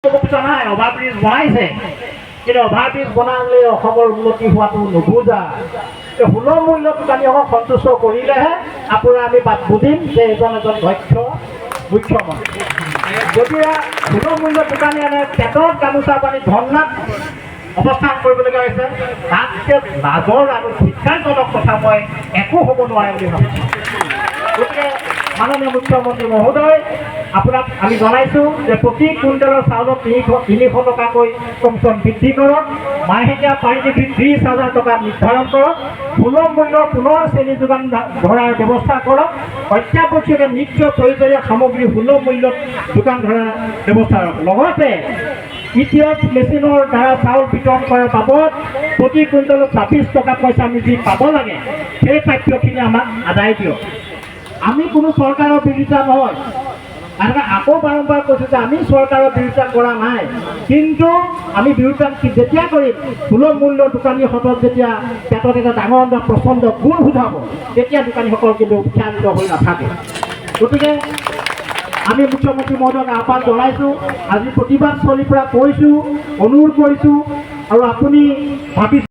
নাই অভাৰব্ৰিজ বনাইছে, কিন্তু অভাৰব্ৰিজ বনালে অসমৰ উন্নতি হোৱাটো নুবুজা। সুলভ মূল্য দোকানীসকলক সন্তুষ্ট কৰিলেহে আপোনাৰ আমি বাট বুজিম যে এজন দক্ষ মুখ্যমন্ত্ৰী। গতিকে সুলভ মূল্য দোকানী এনে পেটত গামোচা পানী ধৰ্ণাত অৱস্থান কৰিবলগীয়া হৈছে, তাতকৈ লাজৰ আৰু শিক্ষাজনক কথা মই একো হ'ব নোৱাৰে বুলি ভাবিছোঁ। গতিকে মাননীয় মুখ্যমন্ত্ৰী মহোদয়, আপোনাক আমি জনাইছোঁ যে প্ৰতি কুইণ্টেলৰ চাউলত 300 টকাকৈ কমিশ্যন বৃদ্ধি কৰক, মাহেকীয়া পাৰিশ্ৰমিক 30,000 টকা নিৰ্ধাৰণ কৰক, সুলভ মূল্যৰ পুনৰ চেনি যোগান ধৰাৰ ব্যৱস্থা কৰক, অত্যাৱশ্যকীয় নিত্য প্ৰয়োজনীয় সামগ্ৰী সুলভ মূল্যত যোগান ধৰাৰ ব্যৱস্থা কৰক। লগতে ইতিহাস মেচিনৰ দ্বাৰা চাউল বিতৰণ কৰাৰ বাবদ প্ৰতি কুইণ্টেলত 26 টকা পইচা আমি যি পাব লাগে সেই প্ৰাপ্যখিনি আমাক আদায় দিয়ক। আমি কোনো চৰকাৰৰ বিৰোধিতা নহয়, আৰু আকৌ বাৰম্বাৰ কৈছোঁ যে আমি চৰকাৰৰ বিৰোধিতা কৰা নাই, কিন্তু আমি বিৰোধিতা যেতিয়া কৰিম সুলভ মূল্যৰ দোকানীৰ হাতত যেতিয়া পেটত এটা ডাঙৰ প্ৰচণ্ড গুণ সোধাব তেতিয়া দোকানীসকল কিন্তু ক্ষান্ত হৈ নাথাকে। গতিকে আমি মুখ্যমন্ত্ৰী মহোদয়ক আহ্বান জনাইছোঁ, আজি প্ৰতিবাদস্থলীৰ পৰা কৈছোঁ, অনুৰোধ কৰিছোঁ, আৰু আপুনি ভাবিছে